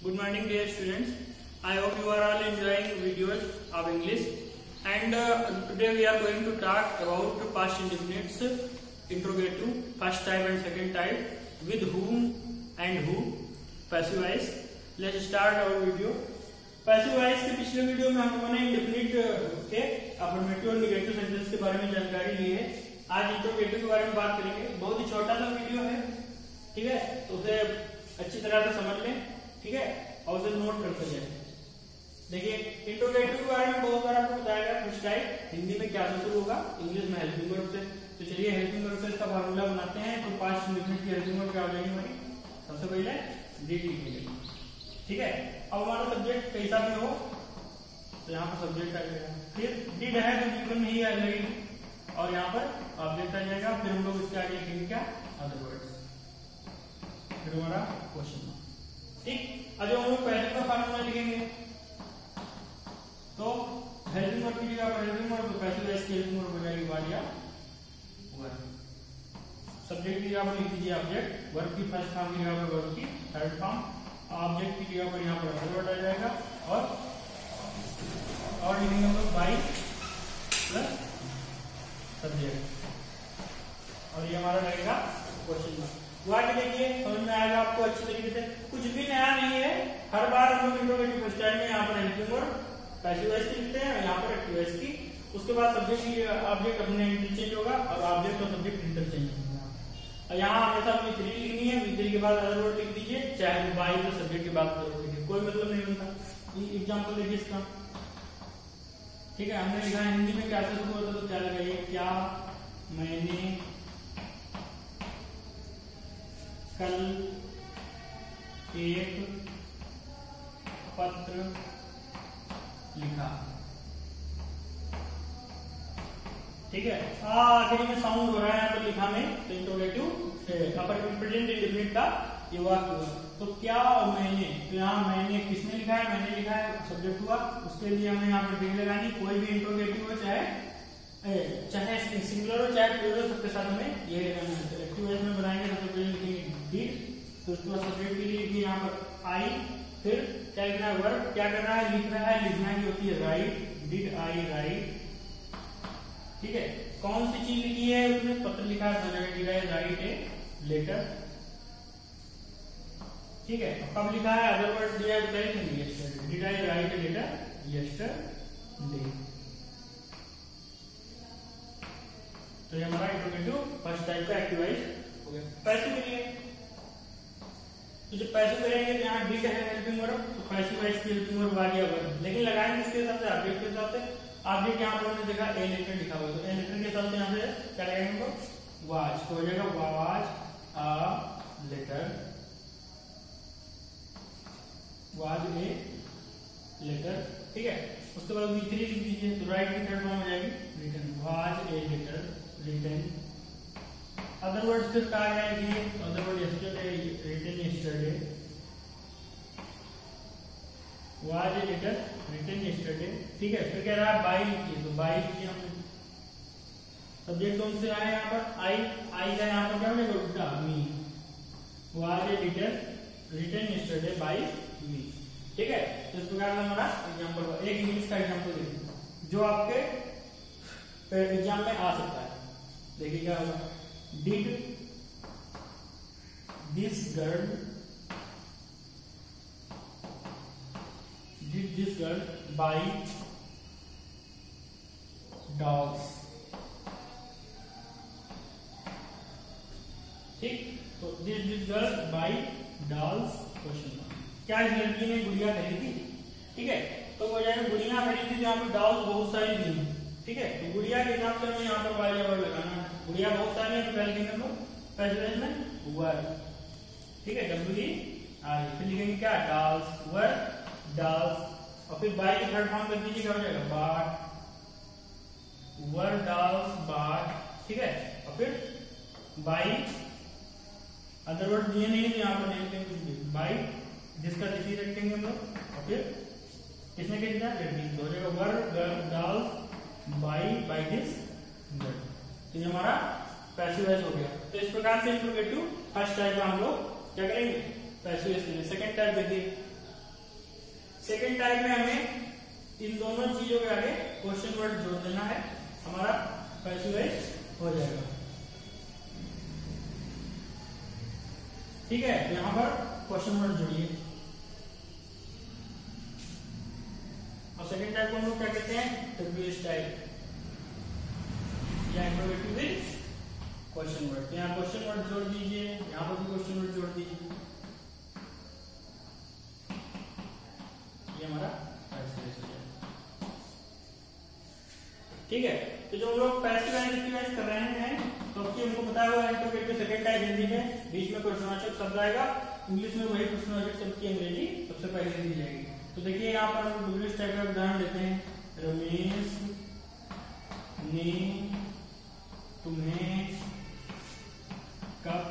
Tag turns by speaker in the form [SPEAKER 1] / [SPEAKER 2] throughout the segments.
[SPEAKER 1] Good morning, dear students. I hope you are all enjoying videos of English. And today we are going to talk about past indefinites, interrogative, first type and second type, with whom and who, passive voice. Let's start our video. Passive voice के पिछले video में हम लोगों ने indefinite के affirmative और negative sentence के बारे में जानकारी ली है। आज इंटरोगेटिव के बारे में बात करेंगे। बहुत ही छोटा सा वीडियो है, ठीक है, तो उसे अच्छी तरह से समझ लें, ठीक है, और उसे नोट करते जाए। देखिए, इंटरोगेटिव के बारे में बहुत बार आपको बताया गया। फर्स्ट टाइप हिंदी में क्या से शुरू होगा, इंग्लिश में हेल्पिंग वर्ब से। तो चलिए हेल्पिंग वर्ब से इसका फार्मूला बनाते हैं। तो पास्ट इंडेफिनिट की हेल्पिंग वर्ब क्या हो जाएगी हमारी? सबसे पहले डिड लिखेंगे, ठीक है। अब हमारा सब्जेक्ट कैसा भी हो, तो यहाँ पर सब्जेक्ट आ जाएगा, फिर डिड है तो जीवन में ही आ जाएगी, और यहाँ पर ऑब्जेक्ट आ जाएगा। फिर हम लोग इसके आगे लिखेंगे क्या? अदर वर्ड्स, फिर हमारा क्वेश्चन, ठीक। अब हम लोग पहले का फार्मूला लिखेंगे, तो हेल्पिंग वर्ब की जगह पर हेल्पिंग वर्ब, तो पैसिव वॉइस की हेल्पिंग वर्ब हो जाएगी वाज या वर। सब्जेक्ट की जगह पर लिख दीजिए ऑब्जेक्ट, वर्ब की फर्स्ट फॉर्म की जगह पर वर्ब की थर्ड फॉर्म, ऑब्जेक्ट की जगह पर यहाँ पर अदर वर्ड आ जाएगा, और लिखेंगे हम लोग बाई प्लस सब्जेक्ट, और ये हमारा रहेगा क्वेश्चन मार्क। वाट देखिए, समझ में आएगा आपको अच्छी तरीके से। कुछ भी नया नहीं है, हर बार हम लोग इंटरोगेटिव स्टाइल में यहाँ पर हेल्पिंग वर्ब पैसिव वॉइस की लिखते हैं, यहाँ पर एक्टिव वॉइस की। उसके बाद सब्जेक्ट की ऑब्जेक्ट अपने इंटरचेंज होगा, और ऑब्जेक्ट और सब्जेक्ट इंटरचेंज होगा। यहाँ हमेशा V3 लिखनी है, V3 के बाद अदर वर्ड लिख दीजिए, चाहे बाई तो सब्जेक्ट की बात करो, लिखिए, कोई मतलब नहीं बनता। एग्जाम्पल देखिए इसका, ठीक है। हमने लिखा है हिंदी में क्या से शुरू होता, तो क्या लगाइए? क्या मैंने कल एक पत्र लिखा, ठीक है। आखिरी में साउंड हो रहा है यहाँ पर लिखा में, तो इंटरोगेटिव अपर प्रेजेंट इंडेफिनिट का ये वाक्य हुआ। तो क्या और मैंने, तो यहाँ मैंने किसने लिखा है? मैंने लिखा है, सब्जेक्ट हुआ। उसके लिए हमें यहाँ पर डिड लगानी। कोई भी इंटरोगेटिव हो, चाहे सिंगुलर हो चाहे प्लूरल, सबके साथ हमें ये लगाना है। एक्टिव वॉइस में बनाएंगे सबसे पहले लिखेंगे डिड, तो उसके बाद सब्जेक्ट के लिए लिखिए यहाँ पर आई, फिर क्या लिखना है? वर्ब। क्या करना है? लिख रहा है, लिखना की होती है राइट, डिड आई राइट, ठीक है। कौन सी चीज लिखी है? उसने पत्र लिखा है, तो जगह लिखा है राइट ए लेटर, ठीक है। कब लिखा है? अदर वर्ड दिया है, बताइए। Yesterday, did I write a letter yesterday. तो ये हमारा इंटरोगेटिव फर्स्ट टाइप का एक्टिव वॉइस हो गया। पैसिव के लिए, तो जब पैसिव करेंगे तो यहाँ डिड है हेल्पिंग वर्ब, तो पैसिव वॉइस की हेल्पिंग वर्ब वाज या वर। लेकिन लगाएंगे किसके हिसाब से? ऑब्जेक्ट के हिसाब से। ऑब्जेक्ट यहाँ पर हमने देखा ए लेटर लिखा हुआ, तो ए लेटर के हिसाब से यहाँ से क्या लगाएंगे हमको? वाज, तो हो जाएगा was a letter, was a letter, ठीक है। उसके बाद V3 लिख दीजिए, तो राइट की थर्ड फॉर्म हो जाएगी written, was a letter written. Other word फिर कहा गया है कि other word yesterday, written yesterday, was a letter written yesterday, ठीक है। फिर कह रहा है बाई लिखिए, तो बाई लिखिए हमने। सब्जेक्ट कौन से आए यहाँ पर? आई, आई का यहाँ पर क्या हो जाएगा? उल्टा me, was a letter written yesterday by me, ठीक है। तो इस प्रकार से हमारा एग्जाम्पल। एक इंग्लिश का एग्जाम्पल देखिए जो आपके एग्जाम में आ सकता है। देखिए क्या होगा? Did this girl by dogs, ठीक। तो this girl by dolls, question. क्या इस लड़की ने गुड़िया खरीदी? ठीक है, तो वो जाएगा गुड़िया खरीदी, तो यहाँ पे डॉल्स बहुत सारी दी, ठीक है। तो गुड़िया के हिसाब से हमें यहाँ पर वाई वर्ड लगाना है। गुड़िया बहुत सारी है, तो पहले लिखेंगे हम लोग पैसिव में वर, ठीक है, WER। फिर लिखेंगे क्या? डॉल्स, वर डॉल्स, और फिर बाई की थर्ड फॉर्म कर दीजिए, क्या हो जाएगा? बाट, वर डॉल्स बाट, ठीक है। और फिर बाई अदर वर्ड दिए नहीं, तो यहाँ पर नहीं लिखेंगे कुछ, बाई जिसका दिखी रखेंगे हम लोग, और फिर किसने कह दिया? लड़की, तो हो जाएगा वर डॉल्स बाई दिस गर्ल। तो ये हमारा पैसिव वॉइस हो गया। तो इस प्रकार से इंटरोगेटिव फर्स्ट टाइप का हम लोग क्या करेंगे? पैसिव वॉइस करेंगे। सेकंड टाइप देखिए, सेकेंड टाइप में हमें इन दोनों चीजों के आगे क्वेश्चन वर्ड जोड़ देना है, हमारा पैसिव वॉइस हो जाएगा। ठीक है, यहां पर क्वेश्चन वर्ड जोड़िए। और सेकेंड टाइप को हम लोग क्या कहते हैं, डब्ल्यूएच टाइप या इंट्रोगेटिव विद क्वेश्चन वर्ड। यहाँ क्वेश्चन वर्ड जोड़ दीजिए, यहाँ पर भी क्वेश्चन वर्ड जोड़ दीजिए। ये हमारा पैसिव वॉइस हो जाएगा। ठीक है, तो जो हम लोग पैसिव वॉइस एक्टिव वॉइस कर रहे हैं, तो अब हमको पता हुआ इंट्रोगेटिव सेकंड टाइप हिंदी में बीच में प्रश्नवाचक शब्द आएगा, इंग्लिश में वही प्रश्नवाचक शब्द की अंग्रेजी सबसे पहले दी जाएगी। तो देखिए यहाँ पर हम डब्ल्यूएच टाइप का उदाहरण लेते हैं। रमेश ने तुम्हें कब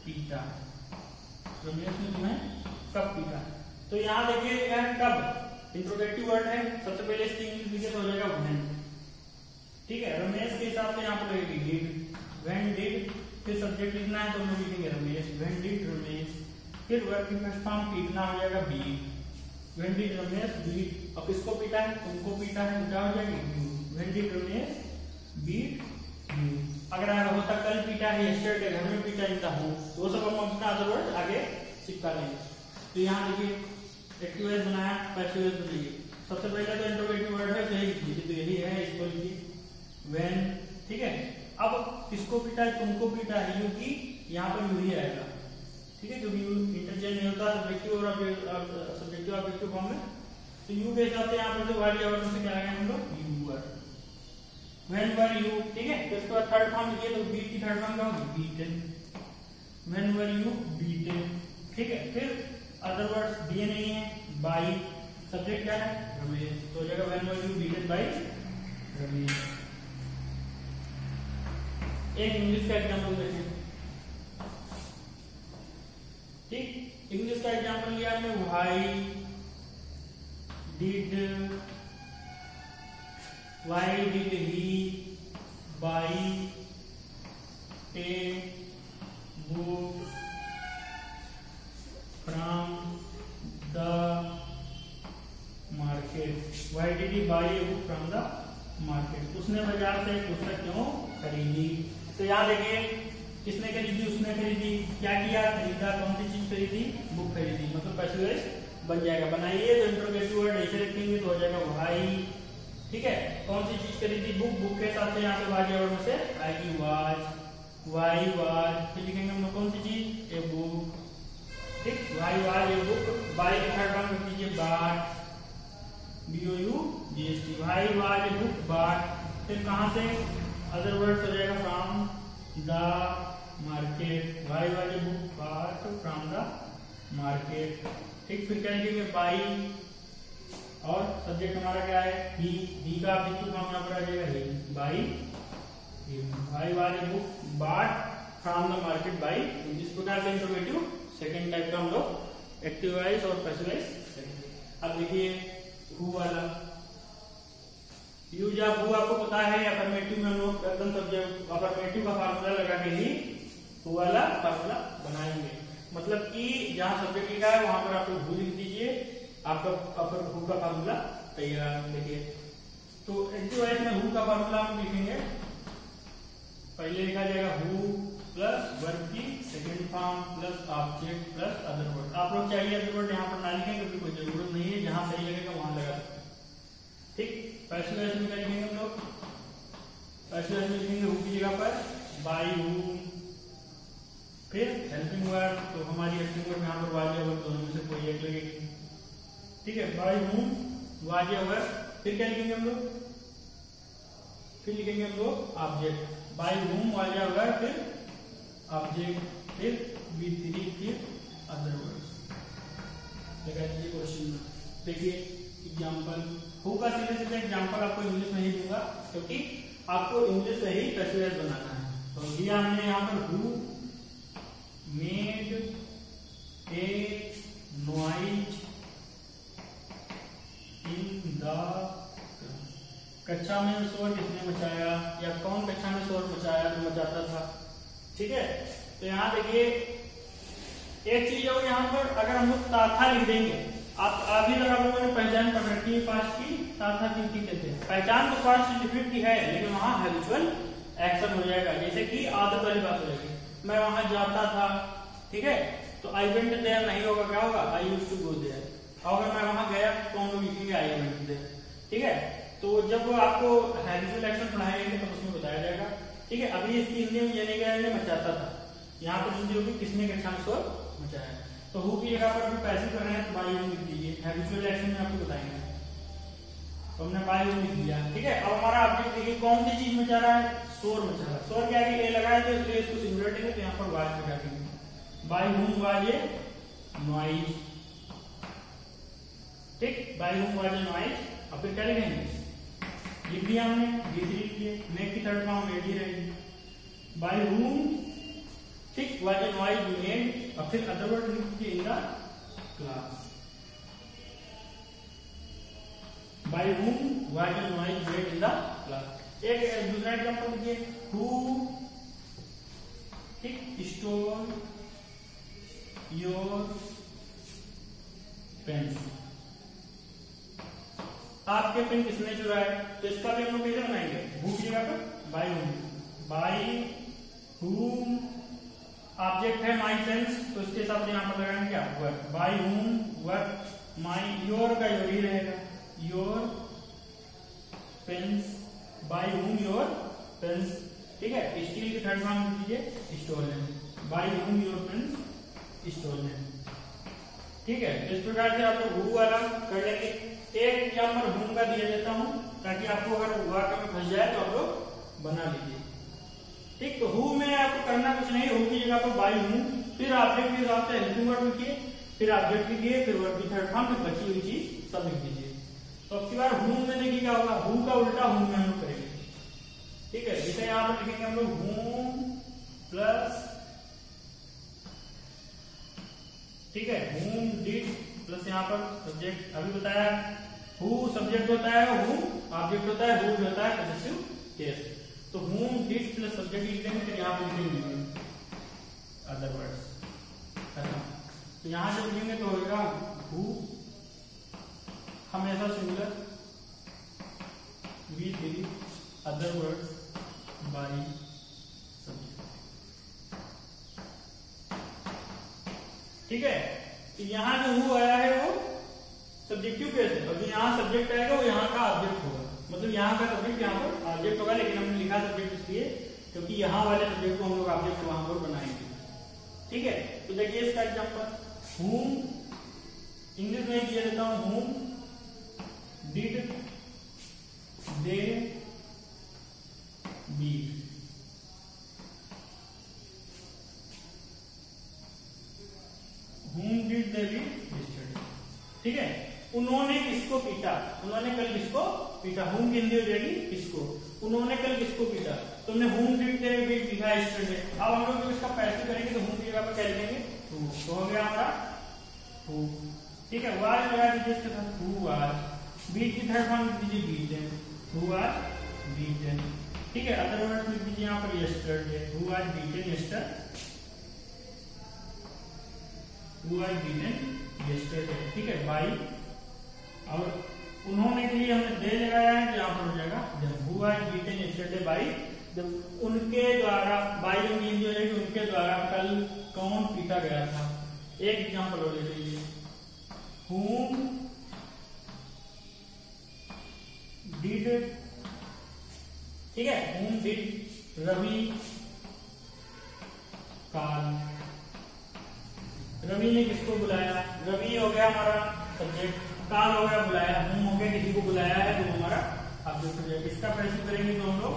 [SPEAKER 1] पीटा। रमेश ने तुम्हें कब पीटा। तो यहाँ देखिए यह कब इंट्रोगेटिव वर्ड है, सबसे पहले इसकी इंग्लिश लिखे तो हो जाएगा व्हेन। ठीक है, रमेश के हिसाब से यहाँ पर लगेगी डिड, व्हेन डिड, फिर सब्जेक्ट लिखना है तो हम लोग लिखेंगे रमेश, व्हेन डिड रमेश, फिर वर्ब की फर्स्ट फॉर्म पीटना हो जाएगा beat, when did Ramesh beat. अब किसको पीटा है, तुमको पीटा है, क्या हो जाएगी you, when did Ramesh beat you. अगर होता कल पीटा है, यस्टरडे घर में पीटा इंदा हो, तो वो सब हम अपना अदर वर्ड आगे चिपका लेंगे। तो यहाँ देखिए एक्टिव वॉइस बनाया, पैसिव वॉइस बनाइए। सबसे पहले तो इंट्रोगेटिव वर्ड है, यही लिखिए, तो यही है, इसको लिखिए व्हेन। ठीक है, अब किसको पीटा है, तुमको पीटा है, यू की यहाँ पर यू ही आएगा। ठीक है, क्योंकि यू इंटरचेंज नहीं होता सब्जेक्टिव और ऑब्जेक्टिव फॉर्म में, तो यू के हिसाब से यहाँ पर जो वर्ड वर्ड से क्या आएगा हम लोग you word, when were you. ठीक है, तो इसके बाद थर्ड फॉर्म लिखिए, तो बीट की थर्ड फॉर्म क्या होगी beaten, when were you beaten. ठीक है, फिर अदर वर्ड्स दिए नहीं है, बाई, सब्जेक्ट क्या है रमेश, तो हो जाएगा when were you beaten by Ramesh. एक इंग्लिश का एग्जांपल देखें। ठीक, इंग्लिश का एग्जांपल लिया हमने, why did he by a book from the market. Why did he by a book from the market, उसने बाजार से पुस्तक क्यों खरीदी। तो यहाँ देखिए किसने खरीदी, उसने खरीदी, क्या किया खरीदा, कौन सी चीज खरीदी, बुक खरीदी, मतलब पैसिव वॉइस बन जाएगा। बनाइए तो इंट्रोगेटिव वर्ड ऐसे रखेंगे तो हो जाएगा व्हाई। ठीक है, कौन सी चीज खरीदी, बुक, बुक के साथ यहाँ से वाज वर्ड में से आएगी वाज, व्हाई वाज, फिर लिखेंगे हम लोग कौन सी चीज ए बुक। ठीक, why was a book, by की थर्ड फॉर्म रख दीजिए बाट, BOUGHT, why was a book बाट। फिर कहां से अदर वर्ड हो जाएगा from the market, why was a book bought from the market. ठीक, फिर क्या लिखेंगे बाई, और सब्जेक्ट हमारा क्या है ही का ऑब्जेक्टिव फॉर्म यहाँ पर आ जाएगा ही, by, why was a book bought from the market by. इस प्रकार से इंट्रोगेटिव सेकंड टाइप का हम लोग एक्टिव वॉइस और पैसिव वॉइस करेंगे। अब देखिए हु वाला, यूज ऑफ हु आपको पता है, अफर्मेटिव में हम लोग एकदम सब्जेक्ट अफर्मेटिव का फार्मूला लगा के ही हु वाला फार्मूला बनाएंगे। मतलब कि जहां सब्जेक्ट लिखा है वहां पर आप हु लिख दीजिए, आपका हु का फार्मूला तैयार। देखिए तो एक्टिव वॉइस में हु का फार्मूला हम लिखेंगे, पहले लिखा जाएगा हु प्लस वर्ब की second form plus object plus other word. आप लोग चाहिए अदर वर्ड यहाँ पर ना लिखें क्योंकि कोई जरूरत नहीं है, जहां सही लगेगा वहां लगा सकते। ठीक, पैसिव वॉइस में क्या लिखेंगे हम लोग, पैसिव वॉइस में लिखेंगे हु की जगह पर बाय हु, फिर हेल्पिंग वर्ड, तो हमारी हेल्पिंग वर्ड यहाँ पर वाज वर्ड दोनों में से कोई एक लगेगी। ठीक है, बाय हु वाज वर्ड, फिर क्या लिखेंगे हम लोग, फिर लिखेंगे हम लोग object, by whom was word, फिर ऑब्जेक्ट, फिर B3, फिर अदर वर्ड्स लगा दीजिए क्वेश्चन में। देखिए एग्जांपल, हु का सीधे सीधे एग्जांपल आपको इंग्लिश में ही दूंगा क्योंकि आपको इंग्लिश से ही पैसिव वॉइस बनाना है। तो दिया हमने यहाँ पर who made a noise in the, कक्षा में शोर किसने मचाया, या कौन कक्षा में शोर मचाया, जो मचाता था। ठीक है, तो यहाँ देखिए एक चीज और यहाँ पर अगर हम लोग ताथा लिख देंगे, आप अभी तक आप लोगों ने पहचान पकड़ रखी है पास्ट की, ताथा की कहते हैं। पहचान तो पास्ट इंडेफिनिट की है, लेकिन वहां हैबिचुअल एक्शन हो जाएगा। जैसे कि आदत वाली बात हो जाएगी, मैं वहां जाता था, ठीक है, तो आई वेंट देयर नहीं होगा, क्या होगा, I used to go there. और अगर मैं वहां गया तो हम लोग लिखेंगे आई वेंट देयर, ठीक है। तो जब आपको हैबिचुअल एक्शन पढ़ाएंगे तो उसमें बताया जाएगा, ठीक है। अभी इसकी हिंदी में ये नहीं गया मचाता था, यहाँ पर हिंदी होगी किसने कक्षा में शोर मचाया। तो हु की जगह पर अभी पैसिव कर रहे हैं तो बाई हूं लिख दीजिए, हैबिचुअल एक्शन में आपको बताएंगे। तो हमने बाई हूं लिख दिया, ठीक है। अब हमारा ऑब्जेक्ट देखिए कौन सी चीज मचा रहा है, शोर मचा रहा है। शोर के आगे ए लगाया तो इसलिए इसको सिंगुलर देंगे, तो यहाँ पर वाज लगा देंगे। बाई हूं वाज ए नॉइज, ठीक, बाई हूं वाज ए नॉइज। अब फिर क्या लिखेंगे, लिख दिया हमने, D3 लिख दिए, मेक की थर्ड फॉर्म मेड ही रहेगी। बाई हूं, ठीक, वाज ए नॉइज मेड। अब फिर अदर वर्ड लिख दीजिए in the class. By whom was a noise made in the class। एक दूसरा एग्जांपल लीजिए, who, ठीक, stole your pens। आपके पेन किसने चुराए, तो इसका भी हम लोग कैसे बनाएंगे, who की जगह पर by whom। By whom object है माई पेन्स, तो इसके हिसाब से यहाँ पर लगाएंगे क्या, work. By whom work, my, your का योर ही रहेगा, your pens, by whom your pens, ठीक है। स्टील की थर्ड फॉर्म लीजिए stolen, by whom your pens stolen, ठीक है। इस प्रकार से आप लोग who वाला कर लेंगे। एक एग्जाम्पल whom का दिया देता हूं ताकि आपको अगर वाक्य में फंस जाए तो आप लोग बना लीजिए, ठीक। तो who में आपको करना कुछ नहीं, who की जगह पर बाई whom, फिर ऑब्जेक्ट के हिसाब से हेल्पिंग वर्ब लिखिए, फिर ऑब्जेक्ट लिखिए, फिर वर्ब की थर्ड फॉर्म, फिर बची हुई चीज सब लिख दीजिए। तो अब की बार whom में देखिए क्या होगा, who का उल्टा whom में हम लोग करेंगे, ठीक है। जैसे यहाँ पर लिखेंगे हम लोग whom प्लस, ठीक है, whom did प्लस यहाँ पर सब्जेक्ट, अभी बताया who सब्जेक्ट होता है, whom ऑब्जेक्ट होता है, who होता है पॉजिटिव केस। तो whom did प्लस सब्जेक्ट लिख देंगे, फिर यहाँ पे लिखेंगे अदर वर्ड्स, है ना। तो यहाँ जब लिखेंगे तो होगा who हमेशा singular, we three other words by subject, ठीक है। तो यहाँ जो हु आया है वो सब्जेक्टिव केस है, और जो यहाँ सब्जेक्ट आएगा वो यहाँ का ऑब्जेक्ट होगा, मतलब यहाँ का सब्जेक्ट यहाँ पर ऑब्जेक्ट होगा, लेकिन हमने लिखा सब्जेक्ट इसलिए क्योंकि यहाँ वाले सब्जेक्ट को हम लोग ऑब्जेक्ट वहां पर बनाएंगे, ठीक है। तो देखिए इसका एग्जांपल, whom इंग्लिश में दिया देता हूं, whom did they beat, whom did they beat yesterday, ठीक है। उन्होंने किसको पीटा, उन्होंने कल किसको पीटा, whom की हिंदी हो जाएगी किसको, उन्होंने कल किसको पीटा। तो हमने whom did they beat लिखा yesterday। अब हम लोग जब इसका पैसिव करेंगे तो whom की जगह पर क्या लिखेंगे, who, तो हो गया हमारा who, ठीक है। was लगा दीजिए इसके साथ, who was, beat की थर्ड फॉर्म लिख दीजिए beaten, who was beaten, ठीक है। अदर वर्ड लिख दीजिए यहाँ पर yesterday, who was beaten yesterday, who was beaten yesterday, ठीक है। बाई, और उन्होंने के लिए हमने दे लगाया है, तो यहाँ पर हो जाएगा जब who was beaten yesterday by, जब उनके द्वारा, बाई हिंदी हो जाएगी उनके द्वारा कल कौन पीटा गया था। एक एग्जाम्पल हो लीजिए, whom did, ठीक है, whom did Ravi call, Ravi ने किसको बुलाया, रवि हो गया हमारा सब्जेक्ट, काल हो गया बुलाया, whom हो गया किसी को बुलाया है, तो हमारा ऑब्जेक्ट हो जाएगा। इसका पैसिव करेंगे तो हम लोग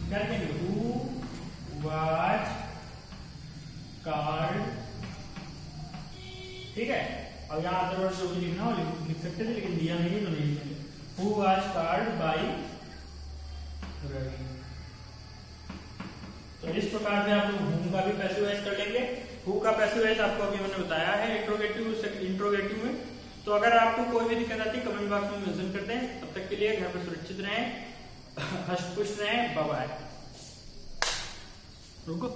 [SPEAKER 1] क्या करेंगे, who was called, ठीक है। और यहाँ अदर वर्ड जो भी लिखना हो लिख सकते थे, लेकिन दिया नहीं तो नहीं लिखेंगे, who was called by Ravi. तो इस प्रकार से आप लोग whom का भी पैसिव वॉइस कर लेंगे। who का पैसिव वॉइस आपको अभी मैंने बताया है इंट्रोगेटिव में। तो अगर आपको कोई भी दिक्कत आती है कमेंट बॉक्स में मेंशन कर दें। तब तक के लिए घर पर सुरक्षित रहें, हष्ट पुष्ट रहें, बाय बाय। रुको।